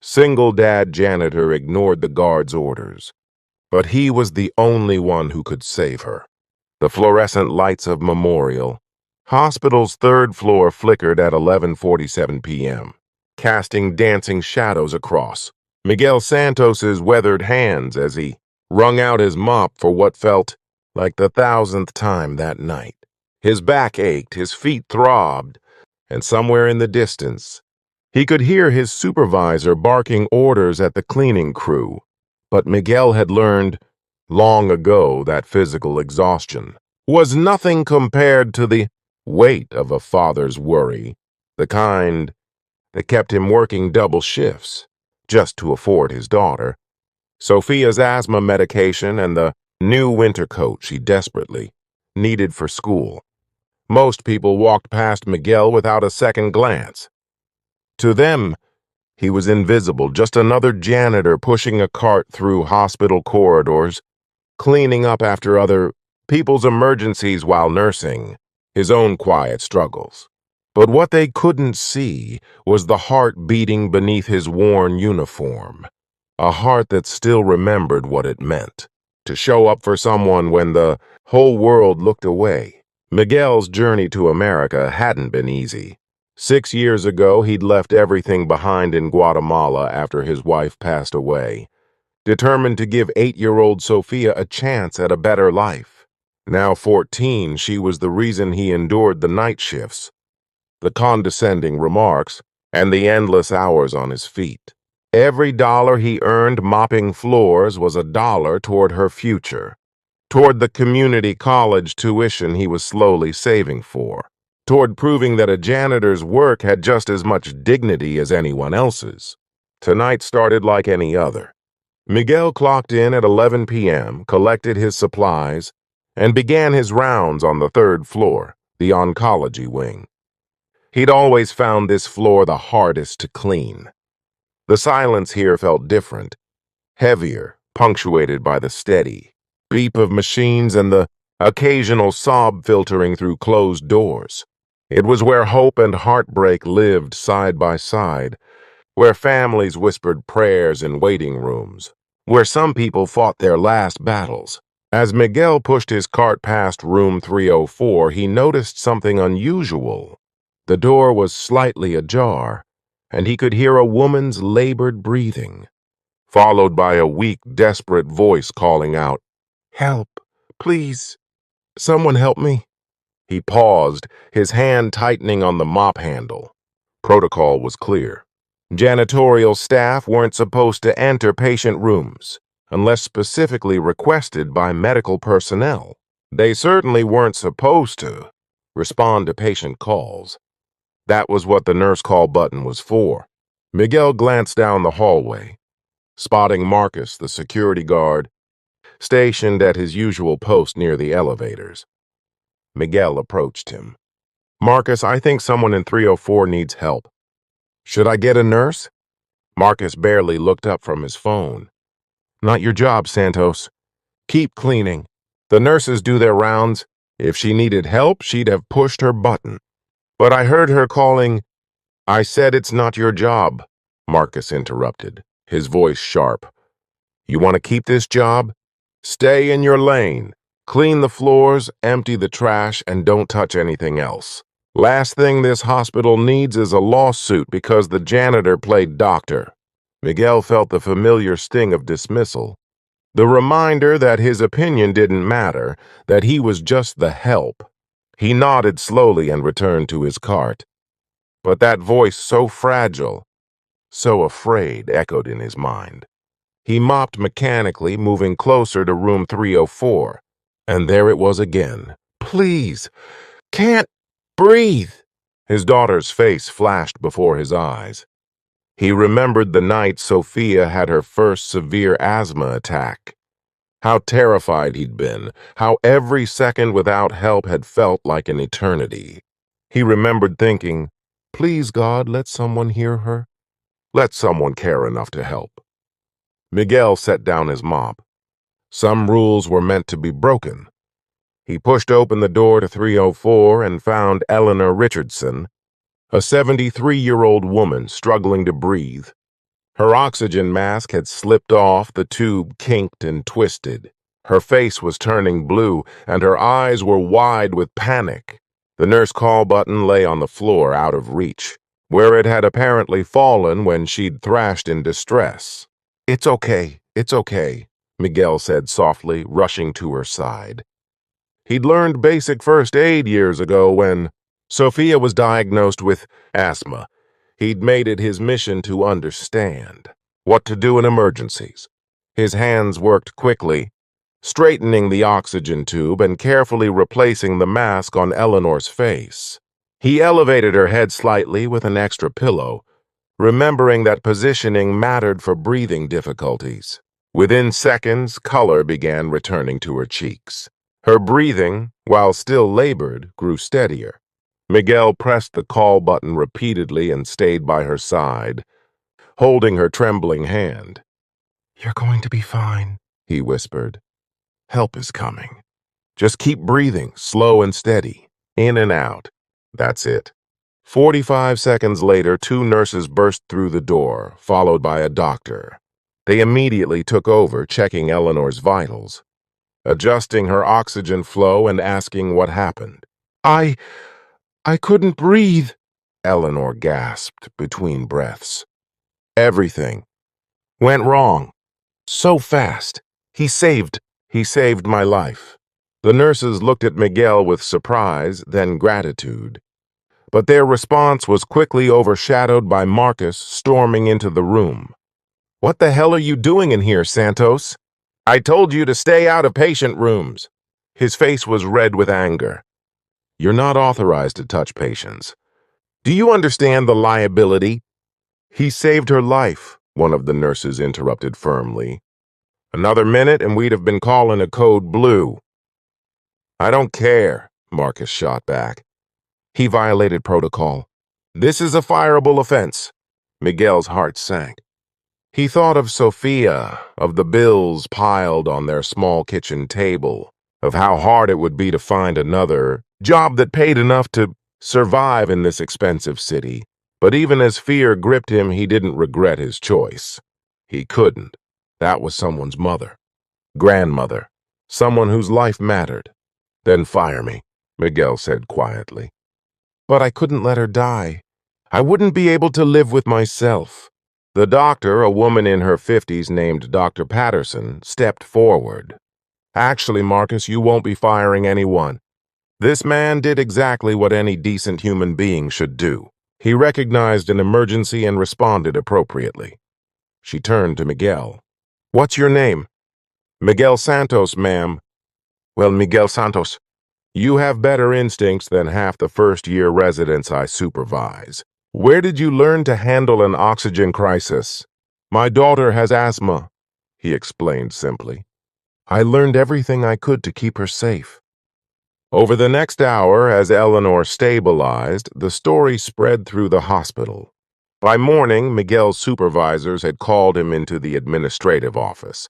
Single dad janitor ignored the guard's orders, but he was the only one who could save her. The fluorescent lights of Memorial Hospital's third floor flickered at 11:47 p.m., casting dancing shadows across Miguel Santos's weathered hands as he wrung out his mop for what felt like the thousandth time that night. His back ached, his feet throbbed, and somewhere in the distance, he could hear his supervisor barking orders at the cleaning crew. But Miguel had learned long ago that physical exhaustion was nothing compared to the weight of a father's worry, the kind that kept him working double shifts just to afford his daughter Sophia's asthma medication and the new winter coat she desperately needed for school. Most people walked past Miguel without a second glance. To them, he was invisible, just another janitor pushing a cart through hospital corridors, cleaning up after other people's emergencies while nursing his own quiet struggles. But what they couldn't see was the heart beating beneath his worn uniform, a heart that still remembered what it meant to show up for someone when the whole world looked away. Miguel's journey to America hadn't been easy. 6 years ago, he'd left everything behind in Guatemala after his wife passed away, determined to give 8-year-old Sophia a chance at a better life. Now 14, she was the reason he endured the night shifts, the condescending remarks, and the endless hours on his feet. Every dollar he earned mopping floors was a dollar toward her future, toward the community college tuition he was slowly saving for, toward proving that a janitor's work had just as much dignity as anyone else's. Tonight started like any other. Miguel clocked in at 11 p.m., collected his supplies, and began his rounds on the third floor, the oncology wing. He'd always found this floor the hardest to clean. The silence here felt different, heavier, punctuated by the steady beep of machines and the occasional sob filtering through closed doors. It was where hope and heartbreak lived side by side, where families whispered prayers in waiting rooms, where some people fought their last battles. As Miguel pushed his cart past room 304, he noticed something unusual. The door was slightly ajar, and he could hear a woman's labored breathing, followed by a weak, desperate voice calling out, "Help, please, someone help me." He paused, his hand tightening on the mop handle. Protocol was clear. Janitorial staff weren't supposed to enter patient rooms unless specifically requested by medical personnel. They certainly weren't supposed to respond to patient calls. That was what the nurse call button was for. Miguel glanced down the hallway, spotting Marcus, the security guard, stationed at his usual post near the elevators. Miguel approached him. "Marcus, I think someone in 304 needs help. Should I get a nurse?" Marcus barely looked up from his phone. "Not your job, Santos. Keep cleaning. The nurses do their rounds. If she needed help, she'd have pushed her button." "But I heard her calling." "I said it's not your job," Marcus interrupted, his voice sharp. "You want to keep this job? Stay in your lane. Clean the floors, empty the trash, and don't touch anything else. Last thing this hospital needs is a lawsuit because the janitor played doctor." Miguel felt the familiar sting of dismissal, the reminder that his opinion didn't matter, that he was just the help. He nodded slowly and returned to his cart. But that voice, so fragile, so afraid, echoed in his mind. He mopped mechanically, moving closer to room 304, and there it was again. "Please, can't breathe." His daughter's face flashed before his eyes. He remembered the night Sophia had her first severe asthma attack. How terrified he'd been, how every second without help had felt like an eternity. He remembered thinking, "Please, God, let someone hear her. Let someone care enough to help." Miguel set down his mop. Some rules were meant to be broken. He pushed open the door to 304 and found Eleanor Richardson, a 73-year-old woman struggling to breathe. Her oxygen mask had slipped off, the tube kinked and twisted. Her face was turning blue, and her eyes were wide with panic. The nurse call button lay on the floor out of reach, where it had apparently fallen when she'd thrashed in distress. It's okay, Miguel said softly, rushing to her side. He'd learned basic first aid years ago when Sophia was diagnosed with asthma. He'd made it his mission to understand what to do in emergencies. His hands worked quickly, straightening the oxygen tube and carefully replacing the mask on Eleanor's face. He elevated her head slightly with an extra pillow, remembering that positioning mattered for breathing difficulties. Within seconds, color began returning to her cheeks. Her breathing, while still labored, grew steadier. Miguel pressed the call button repeatedly and stayed by her side, holding her trembling hand. "You're going to be fine," he whispered. "Help is coming. Just keep breathing, slow and steady, in and out. That's it." 45 seconds later, 2 nurses burst through the door, followed by a doctor. They immediately took over, checking Eleanor's vitals, adjusting her oxygen flow and asking what happened. I couldn't breathe," Eleanor gasped between breaths. "Everything went wrong. So fast. He saved my life." The nurses looked at Miguel with surprise, then gratitude. But their response was quickly overshadowed by Marcus storming into the room. "What the hell are you doing in here, Santos? I told you to stay out of patient rooms." His face was red with anger. "You're not authorized to touch patients. Do you understand the liability?" "He saved her life," one of the nurses interrupted firmly. "Another minute and we'd have been calling a code blue." "I don't care," Marcus shot back. "He violated protocol. This is a fireable offense." Miguel's heart sank. He thought of Sophia, of the bills piled on their small kitchen table, of how hard it would be to find another job that paid enough to survive in this expensive city. But even as fear gripped him, he didn't regret his choice. He couldn't. That was someone's mother, grandmother, someone whose life mattered. "Then fire me," Miguel said quietly. "But I couldn't let her die. I wouldn't be able to live with myself." The doctor, a woman in her 50s named Dr. Patterson, stepped forward. "Actually, Marcus, you won't be firing anyone. This man did exactly what any decent human being should do. He recognized an emergency and responded appropriately." She turned to Miguel. "What's your name?" "Miguel Santos, ma'am." "Well, Miguel Santos, you have better instincts than half the first-year residents I supervise. Where did you learn to handle an oxygen crisis?" "My daughter has asthma," he explained simply. "I learned everything I could to keep her safe." Over the next hour, as Eleanor stabilized, the story spread through the hospital. By morning, Miguel's supervisors had called him into the administrative office,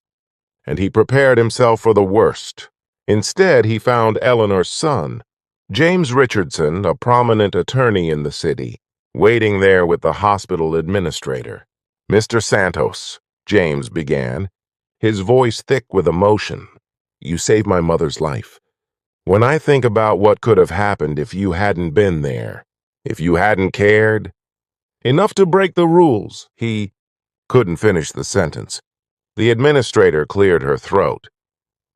and he prepared himself for the worst. Instead, he found Eleanor's son, James Richardson, a prominent attorney in the city, waiting there with the hospital administrator. "Mr. Santos," James began, his voice thick with emotion, "you saved my mother's life. When I think about what could have happened if you hadn't been there, if you hadn't cared enough to break the rules," he couldn't finish the sentence. The administrator cleared her throat.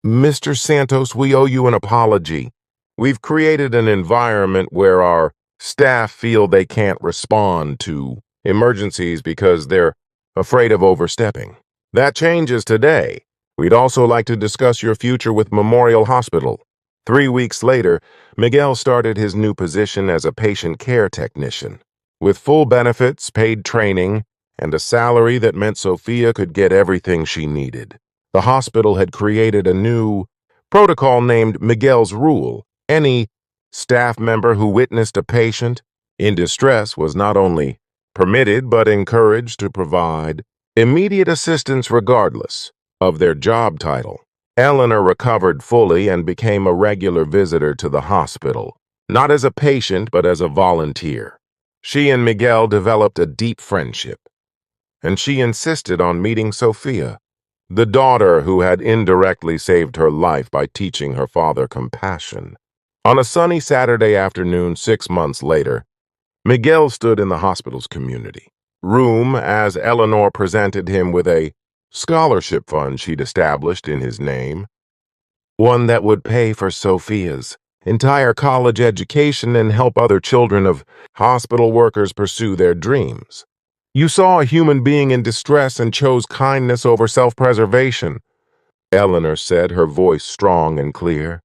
"Mr. Santos, we owe you an apology. We've created an environment where our staff feel they can't respond to emergencies because they're afraid of overstepping. That changes today. We'd also like to discuss your future with Memorial Hospital." 3 weeks later, Miguel started his new position as a patient care technician. With full benefits, paid training, and a salary that meant Sophia could get everything she needed. The hospital had created a new protocol named Miguel's Rule. Any staff member who witnessed a patient in distress was not only permitted but encouraged to provide immediate assistance regardless of their job title. Eleanor recovered fully and became a regular visitor to the hospital, not as a patient but as a volunteer. She and Miguel developed a deep friendship, and she insisted on meeting Sophia, the daughter who had indirectly saved her life by teaching her father compassion. On a sunny Saturday afternoon 6 months later, Miguel stood in the hospital's community room as Eleanor presented him with a scholarship fund she'd established in his name, one that would pay for Sophia's entire college education and help other children of hospital workers pursue their dreams. You saw a human being in distress and chose kindness over self-preservation, Eleanor said, her voice strong and clear.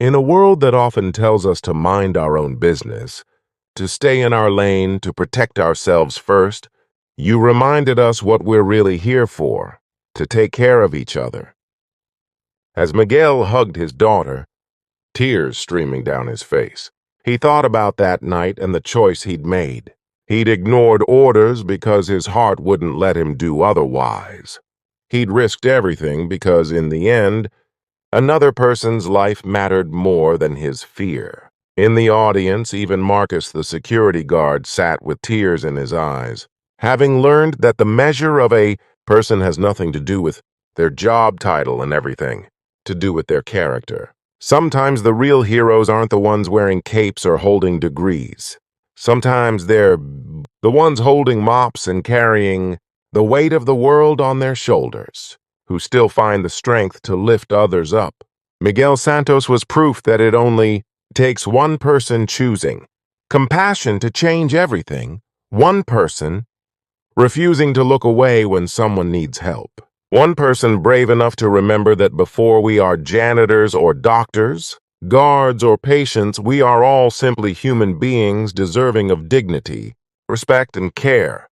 In a world that often tells us to mind our own business, to stay in our lane, to protect ourselves first, you reminded us what we're really here for, to take care of each other. As Miguel hugged his daughter, tears streaming down his face, he thought about that night and the choice he'd made. He'd ignored orders because his heart wouldn't let him do otherwise. He'd risked everything because, in the end, another person's life mattered more than his fear. In the audience, even Marcus, the security guard, sat with tears in his eyes, having learned that the measure of a person has nothing to do with their job title and everything to do with their character. Sometimes the real heroes aren't the ones wearing capes or holding degrees. Sometimes they're the ones holding mops and carrying the weight of the world on their shoulders, who still find the strength to lift others up. Miguel Santos was proof that it only takes one person choosing compassion to change everything, one person refusing to look away when someone needs help. One person brave enough to remember that before we are janitors or doctors, guards or patients, we are all simply human beings deserving of dignity, respect, and care.